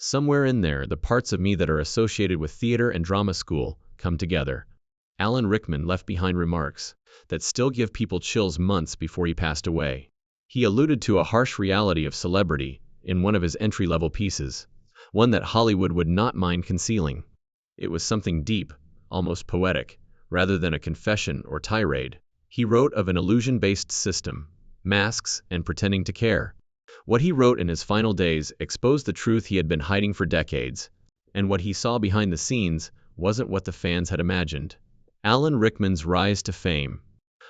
Somewhere in there, the parts of me that are associated with theater and drama school come together. Alan Rickman left behind remarks that still give people chills months before he passed away. He alluded to a harsh reality of celebrity in one of his entry-level pieces, one that Hollywood would not mind concealing. It was something deep, almost poetic, rather than a confession or tirade. He wrote of an illusion-based system, masks, and pretending to care. What he wrote in his final days exposed the truth he had been hiding for decades, and what he saw behind the scenes wasn't what the fans had imagined. Alan Rickman's rise to fame.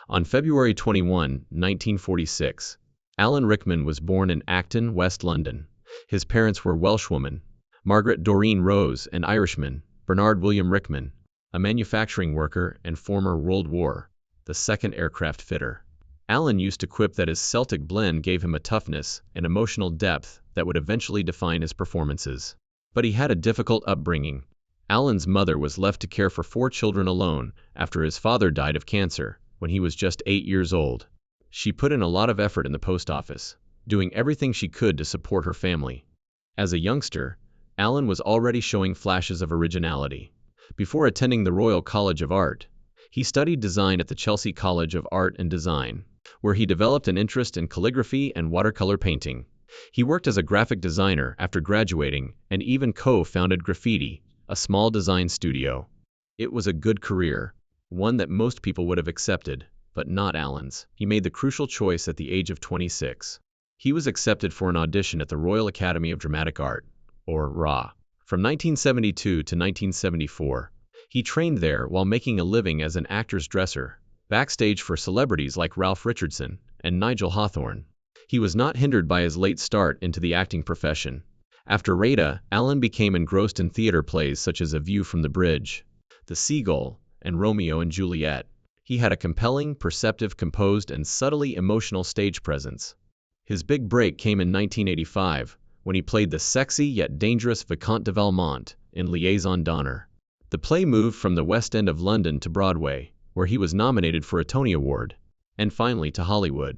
On February 21, 1946, Alan Rickman was born in Acton, West London. His parents were Welshwoman Margaret Doreen Rose and Irishman Bernard William Rickman, a manufacturing worker and former World War II aircraft fitter. Alan used to quip that his Celtic blend gave him a toughness and emotional depth that would eventually define his performances. But he had a difficult upbringing. Alan's mother was left to care for 4 children alone after his father died of cancer when he was just 8 years old. She put in a lot of effort in the post office, doing everything she could to support her family. As a youngster, Alan was already showing flashes of originality. Before attending the Royal College of Art, he studied design at the Chelsea College of Art and Design, where he developed an interest in calligraphy and watercolor painting. He worked as a graphic designer after graduating and even co-founded Graffiti, a small design studio. It was a good career, one that most people would have accepted, but not Alan's. He made the crucial choice at the age of 26. He was accepted for an audition at the Royal Academy of Dramatic Art, or RA. From 1972 to 1974, he trained there while making a living as an actor's dresser, backstage for celebrities like Ralph Richardson and Nigel Hawthorne. He was not hindered by his late start into the acting profession. After RADA, Alan became engrossed in theater plays such as A View from the Bridge, The Seagull, and Romeo and Juliet. He had a compelling, perceptive, composed, and subtly emotional stage presence. His big break came in 1985, when he played the sexy yet dangerous Vicomte de Valmont in Liaison d'Honneur. The play moved from the West End of London to Broadway, where he was nominated for a Tony Award, and finally to Hollywood.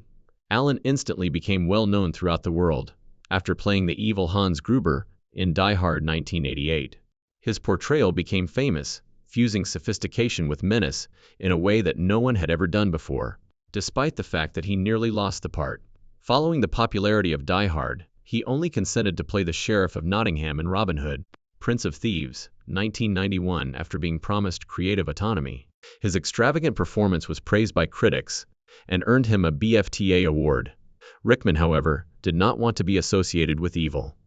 Alan instantly became well known throughout the world, after playing the evil Hans Gruber in Die Hard 1988. His portrayal became famous, fusing sophistication with menace in a way that no one had ever done before, despite the fact that he nearly lost the part. Following the popularity of Die Hard, he only consented to play the Sheriff of Nottingham in Robin Hood, Prince of Thieves, 1991 after being promised creative autonomy. His extravagant performance was praised by critics and earned him a BFTA award. Rickman, however, did not want to be associated with evil.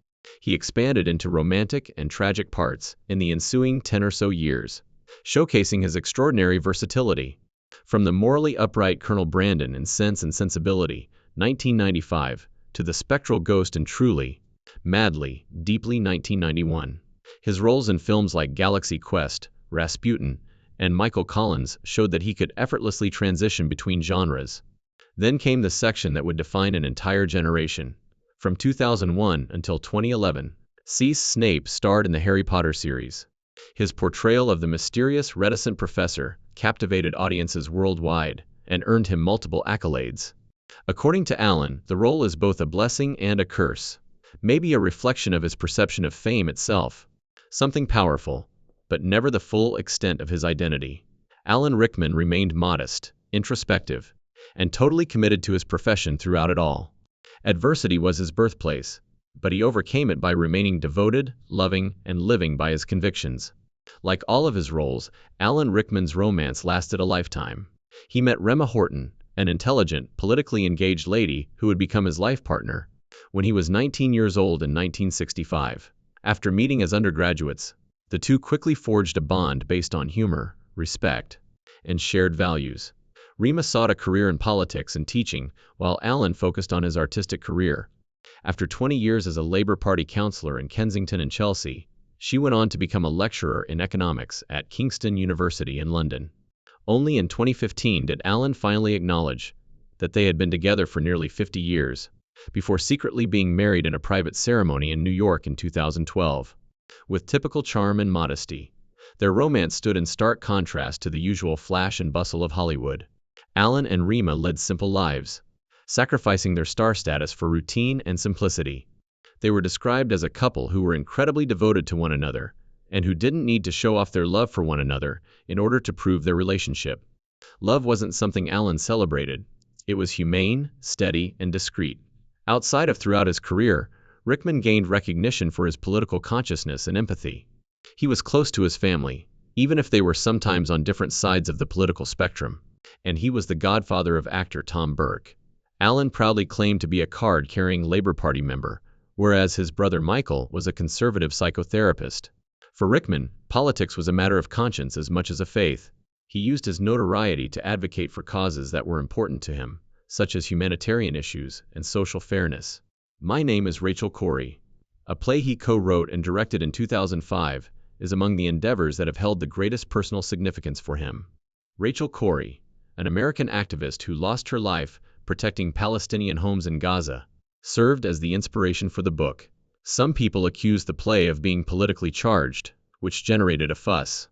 He expanded into romantic and tragic parts in the ensuing 10 or so years, showcasing his extraordinary versatility. From the morally upright Colonel Brandon in Sense and Sensibility, 1995, to the spectral ghost in Truly, Madly, Deeply, 1991. His roles in films like Galaxy Quest, Rasputin, and Michael Collins showed that he could effortlessly transition between genres. Then came the section that would define an entire generation. From 2001 until 2011, Seamus Snape starred in the Harry Potter series. His portrayal of the mysterious, reticent professor captivated audiences worldwide and earned him multiple accolades. According to Alan, the role is both a blessing and a curse, maybe a reflection of his perception of fame itself. Something powerful, but never the full extent of his identity. Alan Rickman remained modest, introspective, and totally committed to his profession throughout it all. Adversity was his birthplace, but he overcame it by remaining devoted, loving, and living by his convictions. Like all of his roles, Alan Rickman's romance lasted a lifetime. He met Rema Horton, an intelligent, politically engaged lady who would become his life partner, when he was 19 years old in 1965. After meeting as undergraduates, the two quickly forged a bond based on humor, respect, and shared values. Rema sought a career in politics and teaching, while Alan focused on his artistic career. After 20 years as a Labour Party councillor in Kensington and Chelsea, she went on to become a lecturer in economics at Kingston University in London. Only in 2015 did Alan finally acknowledge that they had been together for nearly 50 years, before secretly being married in a private ceremony in New York in 2012. With typical charm and modesty, their romance stood in stark contrast to the usual flash and bustle of Hollywood. Alan and Rema led simple lives, sacrificing their star status for routine and simplicity. They were described as a couple who were incredibly devoted to one another, and who didn't need to show off their love for one another in order to prove their relationship. Love wasn't something Allen celebrated. It was humane, steady, and discreet. Outside of throughout his career, Rickman gained recognition for his political consciousness and empathy. He was close to his family, even if they were sometimes on different sides of the political spectrum, and he was the godfather of actor Tom Burke. Allen proudly claimed to be a card-carrying Labor Party member, whereas his brother Michael was a conservative psychotherapist. For Rickman, politics was a matter of conscience as much as a faith. He used his notoriety to advocate for causes that were important to him, such as humanitarian issues and social fairness. My Name is Rachel Corrie, a play he co-wrote and directed in 2005, is among the endeavors that have held the greatest personal significance for him. Rachel Corrie, an American activist who lost her life protecting Palestinian homes in Gaza, served as the inspiration for the book. Some people accused the play of being politically charged, which generated a fuss.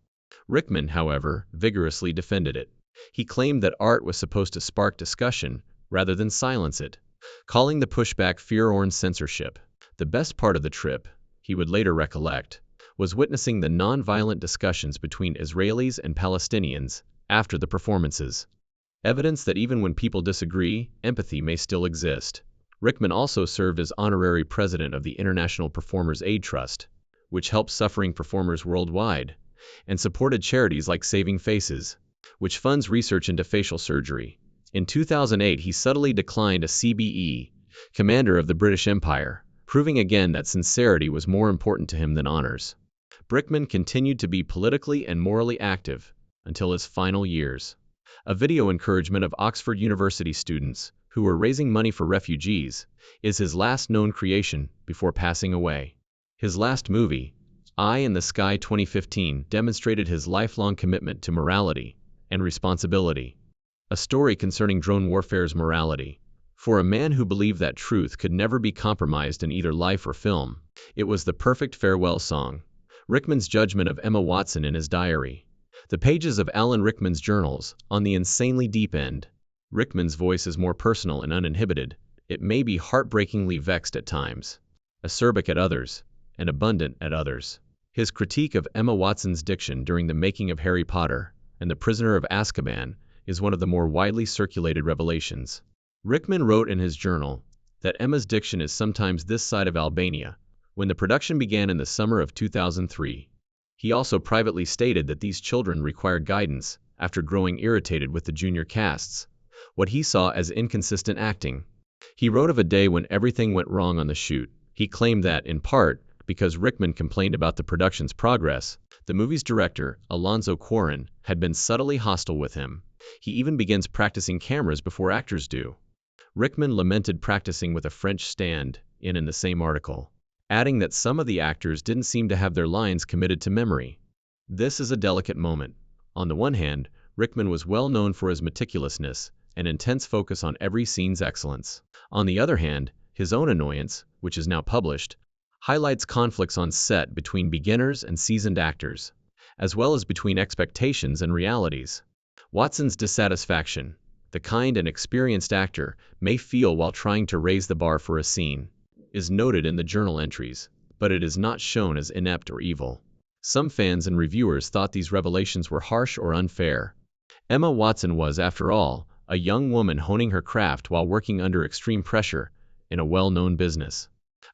Rickman, however, vigorously defended it. He claimed that art was supposed to spark discussion rather than silence it, calling the pushback fear-orned censorship. The best part of the trip, he would later recollect, was witnessing the non-violent discussions between Israelis and Palestinians after the performances. Evidence that even when people disagree, empathy may still exist. Rickman also served as honorary president of the International Performers Aid Trust, which helps suffering performers worldwide, and supported charities like Saving Faces, which funds research into facial surgery. In 2008, he subtly declined a CBE, Commander of the British Empire, proving again that sincerity was more important to him than honors. Rickman continued to be politically and morally active until his final years. A video encouragement of Oxford University students, who were raising money for refugees, is his last known creation before passing away. His last movie, Eye in the Sky 2015, demonstrated his lifelong commitment to morality and responsibility. A story concerning drone warfare's morality. For a man who believed that truth could never be compromised in either life or film, it was the perfect farewell song. Rickman's judgment of Emma Watson in his diary. The pages of Alan Rickman's journals, on the insanely deep end. Rickman's voice is more personal and uninhibited. It may be heartbreakingly vexed at times, acerbic at others, and abundant at others. His critique of Emma Watson's diction during the making of Harry Potter and The Prisoner of Azkaban is one of the more widely circulated revelations. Rickman wrote in his journal that Emma's diction is sometimes this side of Albania, when the production began in the summer of 2003. He also privately stated that these children required guidance after growing irritated with the junior casts, what he saw as inconsistent acting. He wrote of a day when everything went wrong on the shoot. He claimed that, in part, because Rickman complained about the production's progress, the movie's director, Alonzo Cuarón, had been subtly hostile with him. He even begins practicing cameras before actors do. Rickman lamented practicing with a French stand-in in the same article, adding that some of the actors didn't seem to have their lines committed to memory. This is a delicate moment. On the one hand, Rickman was well known for his meticulousness and intense focus on every scene's excellence. On the other hand, his own annoyance, which is now published, highlights conflicts on set between beginners and seasoned actors, as well as between expectations and realities. Watson's dissatisfaction, the kind an experienced actor may feel while trying to raise the bar for a scene, is noted in the journal entries, but it is not shown as inept or evil. Some fans and reviewers thought these revelations were harsh or unfair. Emma Watson was, after all, a young woman honing her craft while working under extreme pressure in a well-known business.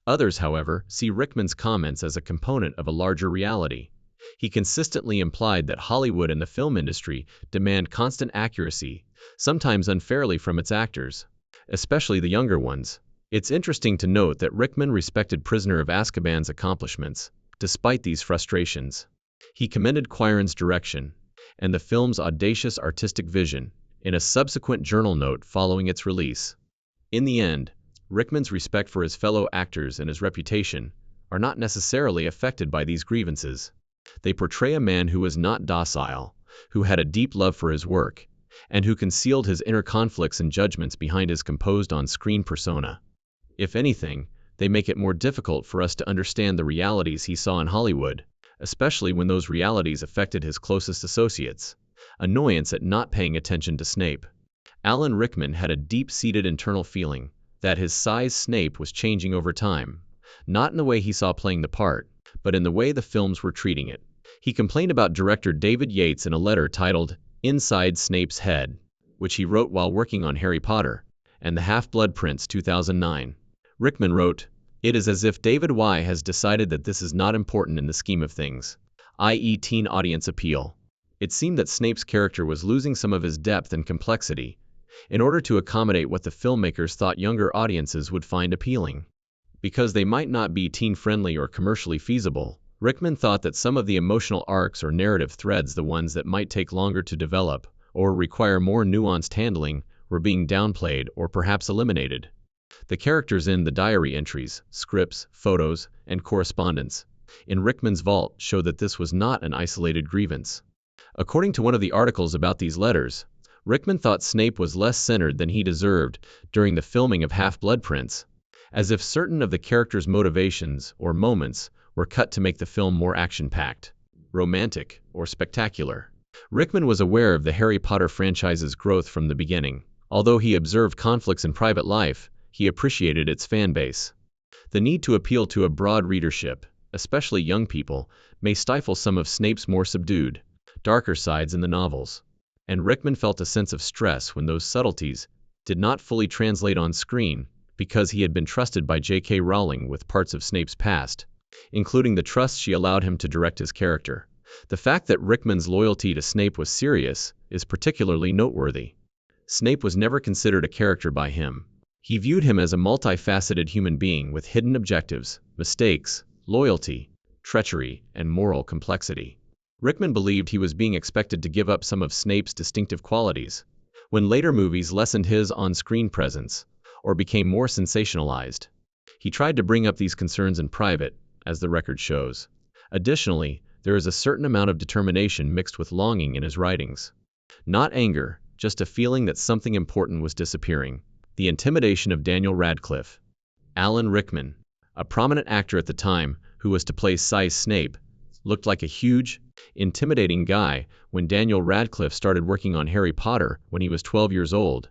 Others, however, see Rickman's comments as a component of a larger reality. He consistently implied that Hollywood and the film industry demand constant accuracy, sometimes unfairly from its actors, especially the younger ones. It's interesting to note that Rickman respected Prisoner of Azkaban's accomplishments, despite these frustrations. He commended Cuarón's direction and the film's audacious artistic vision in a subsequent journal note following its release. In the end, Rickman's respect for his fellow actors and his reputation are not necessarily affected by these grievances. They portray a man who was not docile, who had a deep love for his work, and who concealed his inner conflicts and judgments behind his composed on-screen persona. If anything, they make it more difficult for us to understand the realities he saw in Hollywood, especially when those realities affected his closest associates. Annoyance at not paying attention to Snape. Alan Rickman had a deep-seated internal feeling that his size Snape was changing over time, not in the way he saw playing the part, but in the way the films were treating it. He complained about director David Yates in a letter titled Inside Snape's Head, which he wrote while working on Harry Potter and the Half-Blood Prince 2009. Rickman wrote, "It is as if David Y. has decided that this is not important in the scheme of things, i.e. teen audience appeal." It seemed that Snape's character was losing some of his depth and complexity in order to accommodate what the filmmakers thought younger audiences would find appealing. Because they might not be teen-friendly or commercially feasible, Rickman thought that some of the emotional arcs or narrative threads, the ones that might take longer to develop or require more nuanced handling, were being downplayed or perhaps eliminated. The characters in the diary entries, scripts, photos, and correspondence in Rickman's vault show that this was not an isolated grievance. According to one of the articles about these letters, Rickman thought Snape was less centered than he deserved during the filming of Half-Blood Prince, as if certain of the characters' motivations or moments were cut to make the film more action-packed, romantic, or spectacular. Rickman was aware of the Harry Potter franchise's growth from the beginning. Although he observed conflicts in private life, he appreciated its fan base. The need to appeal to a broad readership, especially young people, may stifle some of Snape's more subdued, darker sides in the novels. And Rickman felt a sense of stress when those subtleties did not fully translate on screen, because he had been trusted by J.K. Rowling with parts of Snape's past, including the trust she allowed him to direct his character. The fact that Rickman's loyalty to Snape was serious is particularly noteworthy. Snape was never considered a character by him. He viewed him as a multifaceted human being with hidden objectives, mistakes, loyalty, treachery, and moral complexity. Rickman believed he was being expected to give up some of Snape's distinctive qualities. When later movies lessened his on-screen presence or became more sensationalized, he tried to bring up these concerns in private, as the record shows. Additionally, there is a certain amount of determination mixed with longing in his writings. Not anger, just a feeling that something important was disappearing. The intimidation of Daniel Radcliffe. Alan Rickman, a prominent actor at the time who was to play Size Snape, looked like a huge, intimidating guy when Daniel Radcliffe started working on Harry Potter when he was 12 years old.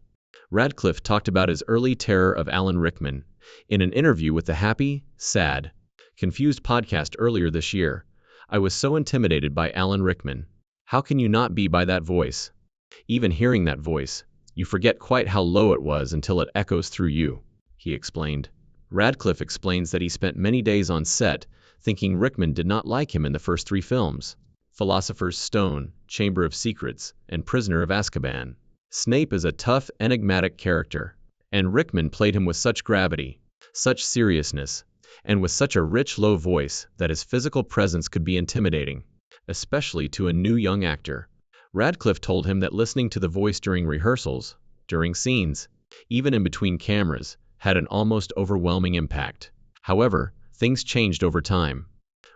Radcliffe talked about his early terror of Alan Rickman in an interview with the Happy, Sad, Confused podcast earlier this year. "I was so intimidated by Alan Rickman. How can you not be by that voice? Even hearing that voice, you forget quite how low it was until it echoes through you," he explained. Radcliffe explains that he spent many days on set thinking Rickman did not like him in the first 3 films, Philosopher's Stone, Chamber of Secrets, and Prisoner of Azkaban. Snape is a tough, enigmatic character, and Rickman played him with such gravity, such seriousness, and with such a rich, low voice that his physical presence could be intimidating, especially to a new young actor. Radcliffe told him that listening to the voice during rehearsals, during scenes, even in between cameras, had an almost overwhelming impact. However, things changed over time.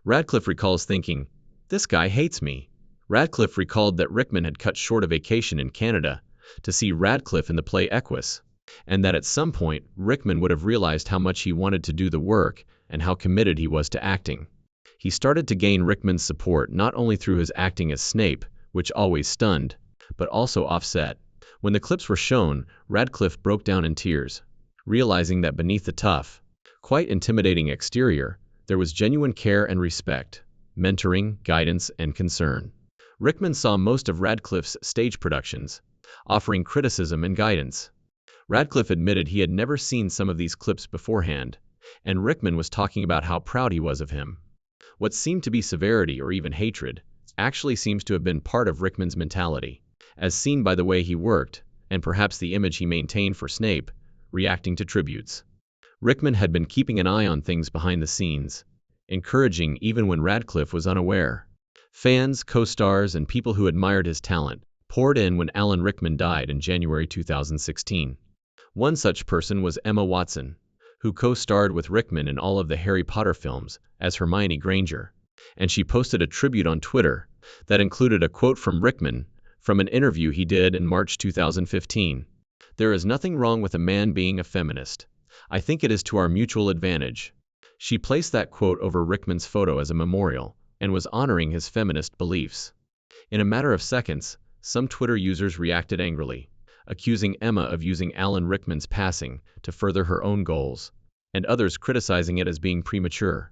Radcliffe recalls thinking, "This guy hates me." Radcliffe recalled that Rickman had cut short a vacation in Canada to see Radcliffe in the play Equus, and that at some point Rickman would have realized how much he wanted to do the work and how committed he was to acting. He started to gain Rickman's support not only through his acting as Snape, which always stunned, but also offset. When the clips were shown, Radcliffe broke down in tears, realizing that beneath the tough, quite intimidating exterior, there was genuine care and respect, mentoring, guidance, and concern. Rickman saw most of Radcliffe's stage productions, offering criticism and guidance. Radcliffe admitted he had never seen some of these clips beforehand, and Rickman was talking about how proud he was of him. What seemed to be severity or even hatred actually seems to have been part of Rickman's mentality, as seen by the way he worked, and perhaps the image he maintained for Snape, reacting to tributes. Rickman had been keeping an eye on things behind the scenes, encouraging even when Radcliffe was unaware. Fans, co-stars, and people who admired his talent poured in when Alan Rickman died in January 2016. One such person was Emma Watson, who co-starred with Rickman in all of the Harry Potter films as Hermione Granger, and she posted a tribute on Twitter that included a quote from Rickman from an interview he did in March 2015. "There is nothing wrong with a man being a feminist. I think it is to our mutual advantage." She placed that quote over Rickman's photo as a memorial and was honoring his feminist beliefs. In a matter of seconds, some Twitter users reacted angrily, accusing Emma of using Alan Rickman's passing to further her own goals, and others criticizing it as being premature.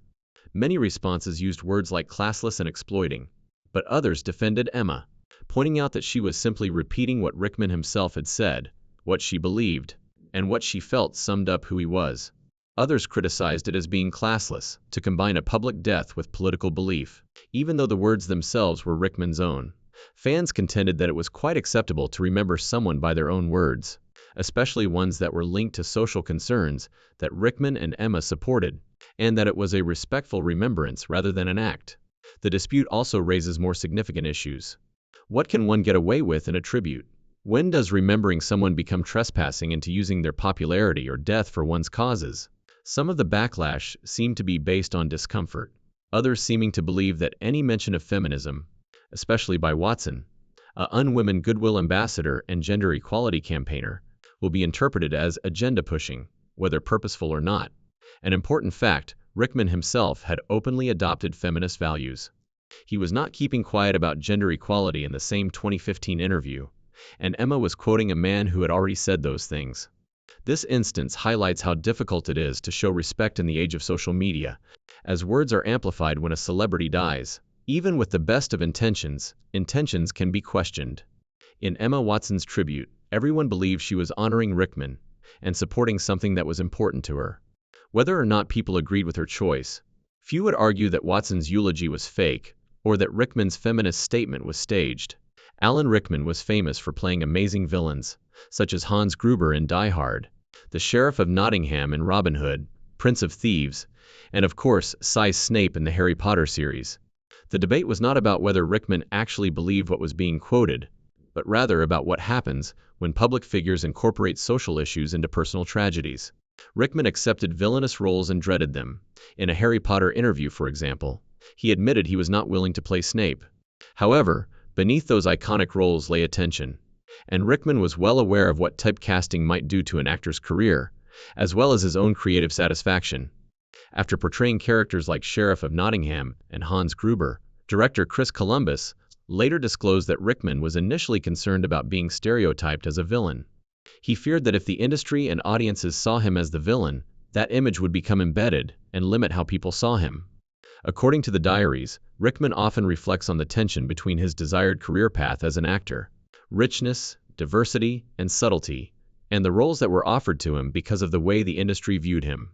Many responses used words like classless and exploiting, but others defended Emma, pointing out that she was simply repeating what Rickman himself had said, what she believed, and what she felt summed up who he was. Others criticized it as being classless, to combine a public death with political belief, even though the words themselves were Rickman's own. Fans contended that it was quite acceptable to remember someone by their own words, especially ones that were linked to social concerns that Rickman and Emma supported, and that it was a respectful remembrance rather than an act. The dispute also raises more significant issues. What can one get away with in a tribute? When does remembering someone become trespassing into using their popularity or death for one's causes? Some of the backlash seemed to be based on discomfort, others seeming to believe that any mention of feminism, especially by Watson, a unwomen goodwill ambassador and gender equality campaigner, will be interpreted as agenda pushing, whether purposeful or not. An important fact, Rickman himself had openly adopted feminist values. He was not keeping quiet about gender equality in the same 2015 interview, and Emma was quoting a man who had already said those things. This instance highlights how difficult it is to show respect in the age of social media, as words are amplified when a celebrity dies. Even with the best of intentions, intentions can be questioned. In Emma Watson's tribute, everyone believed she was honoring Rickman and supporting something that was important to her. Whether or not people agreed with her choice, few would argue that Watson's eulogy was fake or that Rickman's feminist statement was staged. Alan Rickman was famous for playing amazing villains, such as Hans Gruber in Die Hard, the Sheriff of Nottingham in Robin Hood, Prince of Thieves, and of course, Size Snape in the Harry Potter series. The debate was not about whether Rickman actually believed what was being quoted, but rather about what happens when public figures incorporate social issues into personal tragedies. Rickman accepted villainous roles and dreaded them. In a Harry Potter interview, for example, he admitted he was not willing to play Snape. However, beneath those iconic roles lay attention, and Rickman was well aware of what typecasting might do to an actor's career, as well as his own creative satisfaction. After portraying characters like Sheriff of Nottingham and Hans Gruber, director Chris Columbus later disclosed that Rickman was initially concerned about being stereotyped as a villain. He feared that if the industry and audiences saw him as the villain, that image would become embedded and limit how people saw him. According to the diaries, Rickman often reflects on the tension between his desired career path as an actor, richness, diversity, and subtlety, and the roles that were offered to him because of the way the industry viewed him.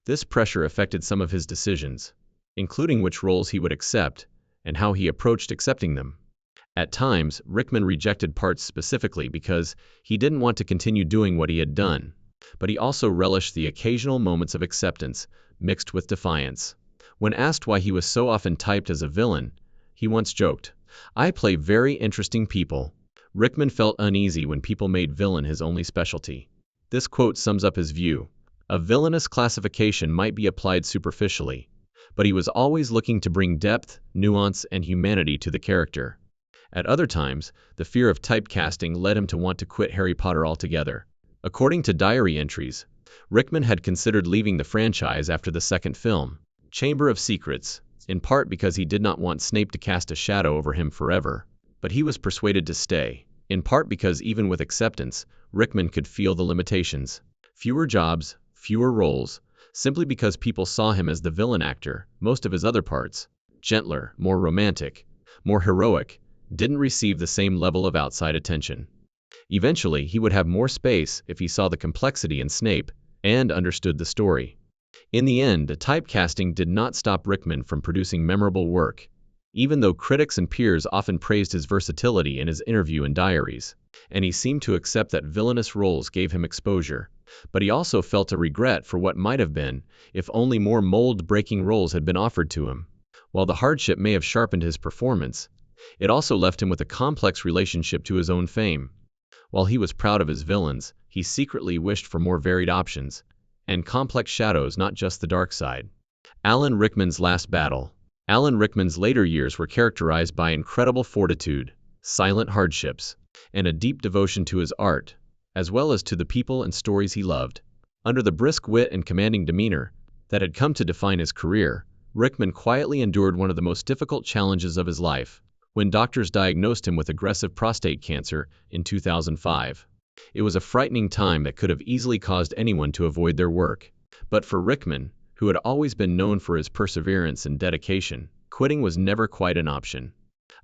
This pressure affected some of his decisions, including which roles he would accept and how he approached accepting them. At times, Rickman rejected parts specifically because he didn't want to continue doing what he had done, but he also relished the occasional moments of acceptance, mixed with defiance. When asked why he was so often typed as a villain, he once joked, "I play very interesting people." Rickman felt uneasy when people made villain his only specialty. This quote sums up his view. A villainous classification might be applied superficially, but he was always looking to bring depth, nuance, and humanity to the character. At other times, the fear of typecasting led him to want to quit Harry Potter altogether. According to diary entries, Rickman had considered leaving the franchise after the second film, Chamber of Secrets, in part because he did not want Snape to cast a shadow over him forever. But he was persuaded to stay, in part because even with acceptance, Rickman could feel the limitations. Fewer jobs, fewer roles, simply because people saw him as the villain actor. Most of his other parts, gentler, more romantic, more heroic, didn't receive the same level of outside attention. Eventually, he would have more space if he saw the complexity in Snape and understood the story. In the end, the typecasting did not stop Rickman from producing memorable work, even though critics and peers often praised his versatility in his interview and diaries, and he seemed to accept that villainous roles gave him exposure. But he also felt a regret for what might have been if only more mold-breaking roles had been offered to him. While the hardship may have sharpened his performance, it also left him with a complex relationship to his own fame. While he was proud of his villains, he secretly wished for more varied options and complex shadows, not just the dark side. Alan Rickman's last battle. Alan Rickman's later years were characterized by incredible fortitude, silent hardships, and a deep devotion to his art, as well as to the people and stories he loved. Under the brisk wit and commanding demeanor that had come to define his career, Rickman quietly endured one of the most difficult challenges of his life, when doctors diagnosed him with aggressive prostate cancer in 2005. It was a frightening time that could have easily caused anyone to avoid their work. But for Rickman, who had always been known for his perseverance and dedication, quitting was never quite an option.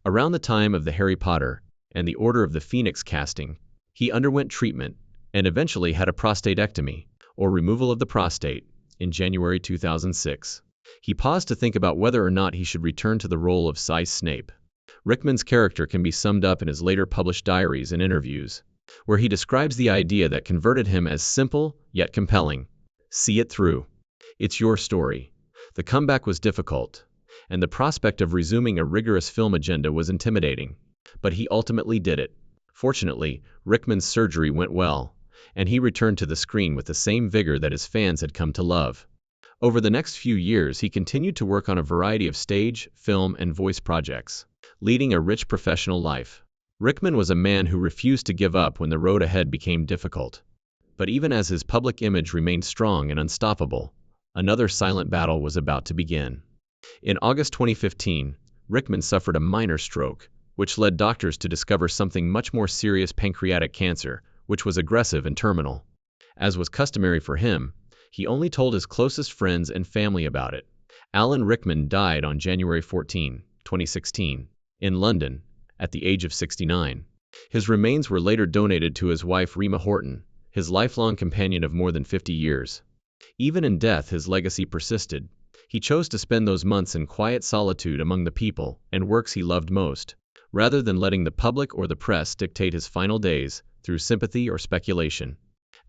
Around the time of the Harry Potter and the Order of the Phoenix casting, he underwent treatment and eventually had a prostatectomy, or removal of the prostate, in January 2006. He paused to think about whether or not he should return to the role of Cy Snape. Rickman's character can be summed up in his later published diaries and interviews, where he describes the idea that converted him as simple yet compelling. See it through. It's your story. The comeback was difficult, and the prospect of resuming a rigorous film agenda was intimidating. But he ultimately did it. Fortunately, Rickman's surgery went well, and he returned to the screen with the same vigor that his fans had come to love. Over the next few years, he continued to work on a variety of stage, film, and voice projects, leading a rich professional life. Rickman was a man who refused to give up when the road ahead became difficult. But even as his public image remained strong and unstoppable, another silent battle was about to begin. In August 2015, Rickman suffered a minor stroke, which led doctors to discover something much more serious: pancreatic cancer, which was aggressive and terminal. As was customary for him, he only told his closest friends and family about it. Alan Rickman died on January 14, 2016, in London, at the age of 69. His remains were later donated to his wife Rima Horton, his lifelong companion of more than 50 years. Even in death, his legacy persisted. He chose to spend those months in quiet solitude among the people and works he loved most, rather than letting the public or the press dictate his final days through sympathy or speculation.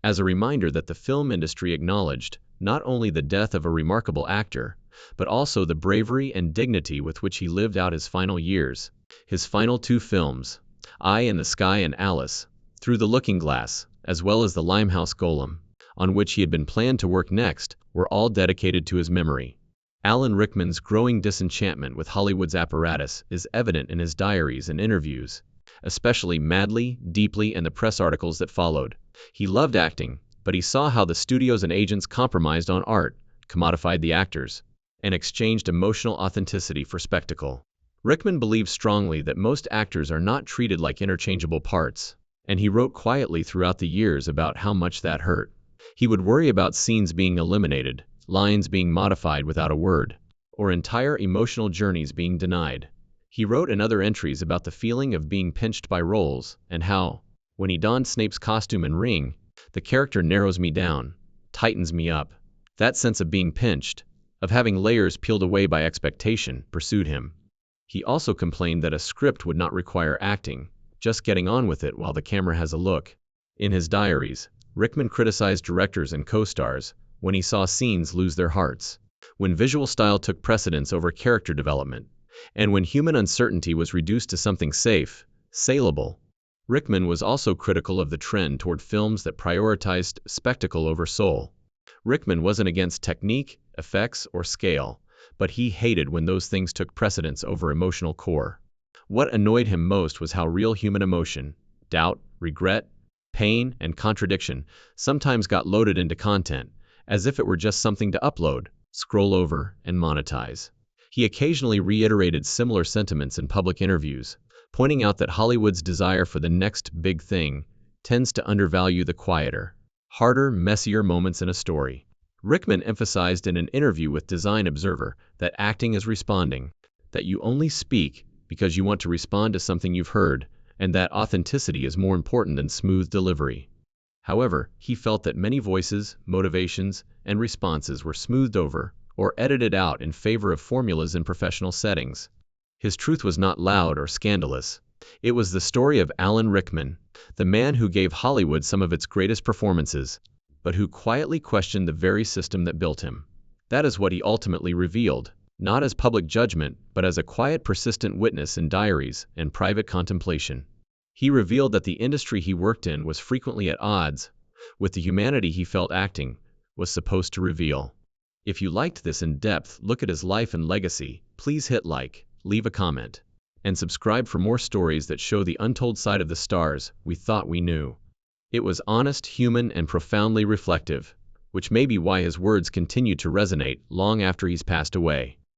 As a reminder that the film industry acknowledged not only the death of a remarkable actor, but also the bravery and dignity with which he lived out his final years. His final two films, Eye in the Sky and Alice, Through the Looking Glass, as well as The Limehouse Golem, on which he had been planned to work next, were all dedicated to his memory. Alan Rickman's growing disenchantment with Hollywood's apparatus is evident in his diaries and interviews, especially Madly, Deeply, and the press articles that followed. He loved acting, but he saw how the studios and agents compromised on art, commodified the actors, and exchanged emotional authenticity for spectacle. Rickman believed strongly that most actors are not treated like interchangeable parts, and he wrote quietly throughout the years about how much that hurt. He would worry about scenes being eliminated, lines being modified without a word, or entire emotional journeys being denied. He wrote in other entries about the feeling of being pinched by roles, and how, when he donned Snape's costume and ring, the character narrows me down, tightens me up. That sense of being pinched, of having layers peeled away by expectation, pursued him. He also complained that a script would not require acting, just getting on with it while the camera has a look. In his diaries, Rickman criticized directors and co-stars when he saw scenes lose their hearts, when visual style took precedence over character development, and when human uncertainty was reduced to something safe, saleable. Rickman was also critical of the trend toward films that prioritized spectacle over soul. Rickman wasn't against technique, effects, or scale, but he hated when those things took precedence over emotional core. What annoyed him most was how real human emotion, doubt, regret, pain, and contradiction sometimes got loaded into content, as if it were just something to upload, scroll over, and monetize. He occasionally reiterated similar sentiments in public interviews, pointing out that Hollywood's desire for the next big thing tends to undervalue the quieter, harder, messier moments in a story. Rickman emphasized in an interview with Design Observer that acting is responding, that you only speak because you want to respond to something you've heard, and that authenticity is more important than smooth delivery. However, he felt that many voices, motivations, and responses were smoothed over or edited out in favor of formulas in professional settings. His truth was not loud or scandalous. It was the story of Alan Rickman, the man who gave Hollywood some of its greatest performances, but who quietly questioned the very system that built him. That is what he ultimately revealed, not as public judgment, but as a quiet, persistent witness in diaries and private contemplation. He revealed that the industry he worked in was frequently at odds with the humanity he felt acting was supposed to reveal. If you liked this in-depth look at his life and legacy, please hit like, leave a comment, and subscribe for more stories that show the untold side of the stars we thought we knew. It was honest, human, and profoundly reflective, which may be why his words continue to resonate long after he's passed away.